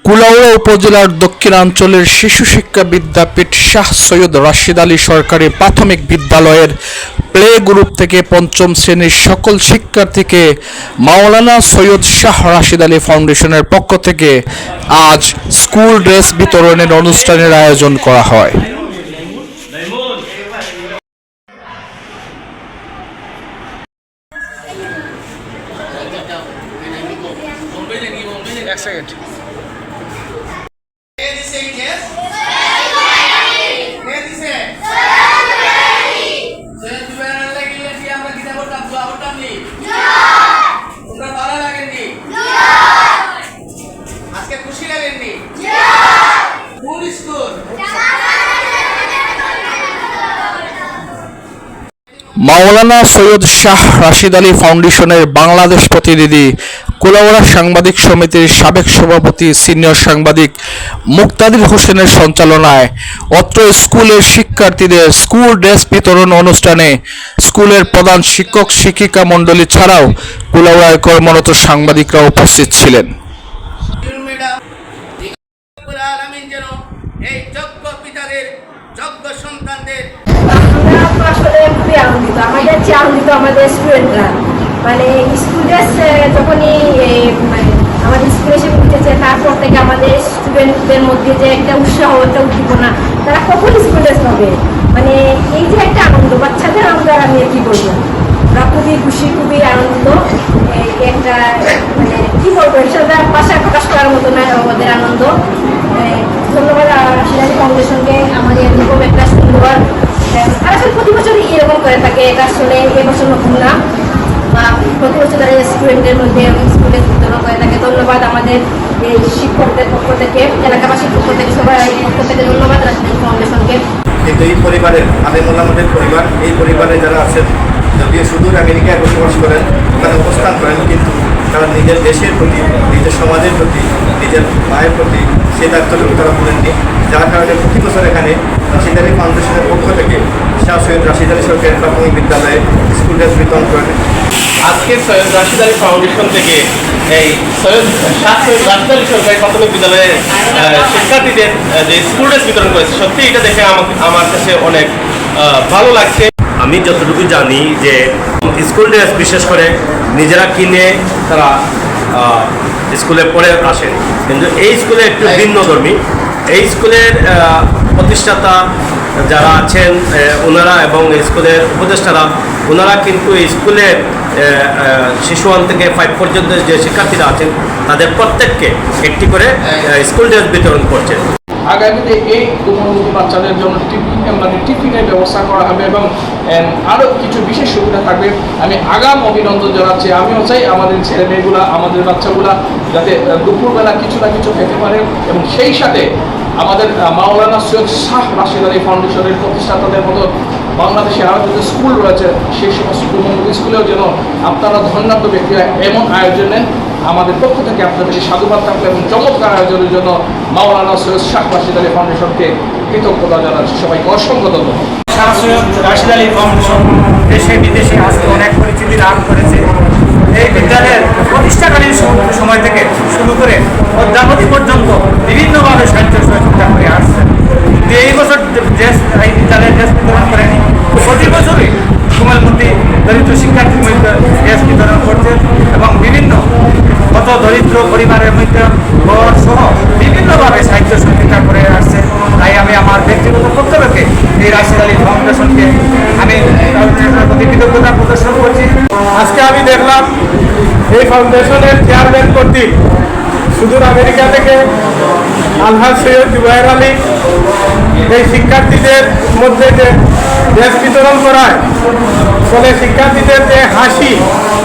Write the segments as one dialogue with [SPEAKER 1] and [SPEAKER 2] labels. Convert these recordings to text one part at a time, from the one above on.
[SPEAKER 1] কুলাউড়া উপজেলার দক্ষিণাঞ্চলের শিশু শিক্ষা বিদ্যাপীঠ শাহ সৈয়দ রাশিদ আলী সরকারি প্রাথমিক বিদ্যালয়ের প্লে গ্রুপ থেকে পঞ্চম শ্রেণীর সকল শিক্ষার্থীকে মাওলানা সৈয়দ শাহ রাশিদ আলী ফাউন্ডেশনের পক্ষ থেকে আজ স্কুল ড্রেস বিতরণের অনুষ্ঠানের আয়োজন করা হয়। মাওলানা সৈয়দ শাহ রাশিদ আলী ফাউন্ডেশনের বাংলাদেশ প্রতিনিধি, কুলাউড়া সাংবাদিক সমিতির সাবেক সভাপতি সিনিয়র সাংবাদিক মুক্তাদির হোসেনের সঞ্চালনায় অত্র স্কুলের শিক্ষার্থীদের স্কুল ড্রেস বিতরণ অনুষ্ঠানে স্কুলের প্রধান শিক্ষক শিক্ষিকা মণ্ডলী ছাড়াও কুলাউড়ায় কর্মরত সাংবাদিকরা উপস্থিত ছিলেন।
[SPEAKER 2] আমাদের চেয়ে আনন্দিত আমাদের স্টুডেন্টরা, মানে স্কুল ড্রেস যখনই আমাদের স্কুলে এসে উঠেছে, তারপর থেকে আমাদের স্টুডেন্টদের মধ্যে যে একটা উৎসাহ, একটা উদ্দীপনা, তারা কখন স্কুল ড্রেস পাবে, মানে এই যে একটা আনন্দ, বাচ্চাদের আনন্দ আর আমি কি বলবো, ওরা খুবই খুশি, খুবই আনন্দ। একটা মানে কি বলবো, সেটা ভাষায় প্রকাশ করার মতো নয় আমাদের আনন্দ। ধন্যবাদ রাশিদ আলী ফাউন্ডেশনকে আমাদের এরকম একটা সুন্দর, তারা আসলে প্রতি বছরই এরকম করে থাকে, এটা আসলে এবছর নতুন না, প্রতি বছর তারা স্টুডেন্টদের মধ্যে স্কুলে বিতরণ করে থাকে। ধন্যবাদ আমাদের এই শিক্ষকদের পক্ষ থেকে, এলাকাবাসীর পক্ষ থেকে, সবাই পক্ষ থেকে ধন্যবাদ রাশিদ আলী ফাউন্ডেশনকে।
[SPEAKER 3] কিন্তু এই পরিবারের আলেমুল্লাহদের পরিবার, এই পরিবারে যারা আছেন, যদিও সুদূর আমেরিকায় বসবাস করেন, ওখানে অবস্থান করেন, কিন্তু তারা নিজের দেশের প্রতি, নিজের সমাজের প্রতি, নিজের মায়ের প্রতি সেই দায়িত্বটুকু তারা বলেননি, যার কারণে প্রতি বছর এখানে রাশিদ আলী ফাউন্ডেশনের পক্ষ থেকে শাহ সৈয়দ রাশিদ আলী সরকারি প্রাথমিক বিদ্যালয়ে স্কুল ড্রেস বিতরণ করেন।
[SPEAKER 4] আজকে সৈয়দ রাশিদ আলী ফাউন্ডেশন থেকে এই শাহ সৈয়দ রাশিদ আলী সরকারি প্রাথমিক বিদ্যালয়ের শিক্ষার্থীদের যে স্কুল ড্রেস বিতরণ করেছে, সত্যি এটা দেখে আমার কাছে অনেক ভালো লাগছে।
[SPEAKER 3] আমি যতটুকু জানি যে স্কুল ড্রেস বিশেষ করে নিজেরা কিনে তারা স্কুলে পড়ে আসেন, কিন্তু এই স্কুলে একটু ভিন্নধর্মী। এই স্কুলের প্রতিষ্ঠাতা যারা আছেন ওনারা এবং স্কুলের উপদেষ্টারা, ওনারা কিন্তু এই স্কুলের শিশু 1 থেকে 5 পর্যন্ত যে শিক্ষার্থীরা আছেন তাদের প্রত্যেককে একটি করে স্কুল ড্রেস বিতরণ করছেন।
[SPEAKER 5] আগামীতে এই কোমলমতি বাচ্চাদের জন্য টিফিনের ব্যবস্থা করা হবে এবং আরও কিছু বিশেষ সুবিধা থাকবে। আমি আগাম অভিনন্দন জানাচ্ছি। আমিও চাই আমাদের ছেলে মেয়েগুলা, আমাদের বাচ্চাগুলা যাতে দুপুরবেলা কিছু না কিছু খেতে পারে, এবং সেই সাথে আমাদের মাওলানা সৈয়দ শাহ রাশিদ আলী ফাউন্ডেশনের প্রতিষ্ঠাতাদের মতো বাংলাদেশে আরও যত স্কুল রয়েছে, সেই সমস্ত স্কুলেও যেন আপনারা ধন্যাঢ্য ব্যক্তিরা এমন আয়োজন নেন। আমাদের পক্ষ থেকে আপনাদেরকে সাধুবাদ থাকবে এবং চমৎকার আয়োজনের জন্য মাওলানা সৈয়দ শাহ রাশিদ আলী ফাউন্ডেশনকে কৃতজ্ঞতা জানাচ্ছি। সবাইকে অসংখ্য ধন্যবাদ।
[SPEAKER 6] শাহ সৈয়দ রাশিদ আলী ফাউন্ডেশন দেশে বিদেশে আজকে অনেক পরিচিতি লাভ করেছে। এই বিদ্যালয়ের প্রতিষ্ঠাকালীন সময় থেকে শুরু করে অদ্যাবধি পর্যন্ত বিভিন্নভাবে সাহিত্য সহযোগিতা করে আসছে। এই বছর এই বিদ্যালয়ের ড্রেস বিতরণ করেনি, প্রতি বছরই কোমলমতি দরিদ্র শিক্ষার্থীর মধ্যে ড্রেস বিতরণ করছে এবং বিভিন্ন কত দরিদ্র পরিবারের মধ্যে ঘর সহ বিভিন্নভাবে সাহিত্য সহযোগিতা করে আসছে। তাই আমি আমার ব্যক্তিগত বক্তব্যকে এই রাশিদ আলী ফাউন্ডেশনকে আমি প্রতি কৃতজ্ঞতা প্রদর্শন করছি।
[SPEAKER 5] আজকে আমি দেখলাম এই ফাউন্ডেশনের চেয়ারম্যান কর্তৃক সুদূর আমেরিকা থেকে আলহাজ সৈয়দ জুবায়ের আলী এই শিক্ষার্থীদের মধ্যে যে ড্রেস বিতরণ করায়, ফলে শিক্ষার্থীদের যে হাসি,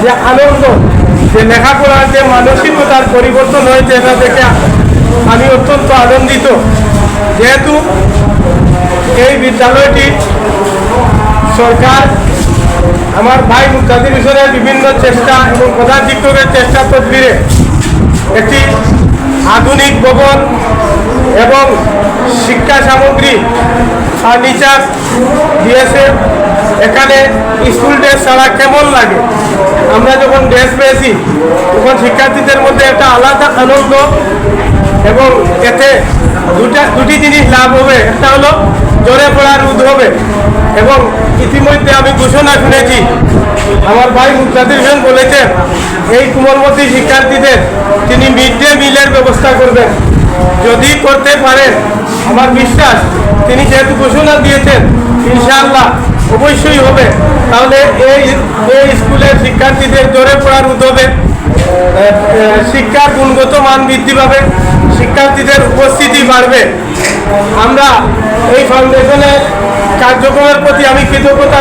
[SPEAKER 5] যে আনন্দ, যে লেখাপড়ার যে মানসিকতার পরিবর্তন হয়েছে, এটা দেখে আমি অত্যন্ত আনন্দিত। যেহেতু এই বিদ্যালয়টি সরকার, আমার ভাই মুক্তাদির হোসেনের বিভিন্ন চেষ্টা এবং প্রধান শিক্ষকের চেষ্টা তদবিরে একটি আধুনিক ভবন এবং শিক্ষা সামগ্রী, ফার্নিচার দিয়েছে। এখানে স্কুল ড্রেস ছাড়া কেমন লাগে, আমরা যখন ড্রেস পেয়েছি তখন শিক্ষার্থীদের মধ্যে একটা আলাদা আনন্দ
[SPEAKER 7] এবং এতে দুটি জিনিস লাভ হবে। একটা হলো জ্বরে পড়া রোধ হবে এবং ইতিমধ্যে আমি ঘোষণা শুনেছি আমার ভাই মুক্তাদির হোসেন বলেছেন এই কোমলমতি শিক্ষার্থীদের তিনি মিড ডে মিলের ব্যবস্থা করবেন। যদি করতে পারেন আমার বিশ্বাস তিনি যেহেতু ঘোষণা দিয়েছেন ইনশাআল্লাহ অবশ্যই হবে। তাহলে এই স্কুলের শিক্ষার্থীদের জ্বরে পড়া রোধ হবে, শিক্ষার গুণগত মান বৃদ্ধি পাবে, শিক্ষার্থীদের উপস্থিতি বাড়বে। আমরা এই ফাউন্ডেশনের কার্যক্রমের প্রতি আমি কৃতজ্ঞতা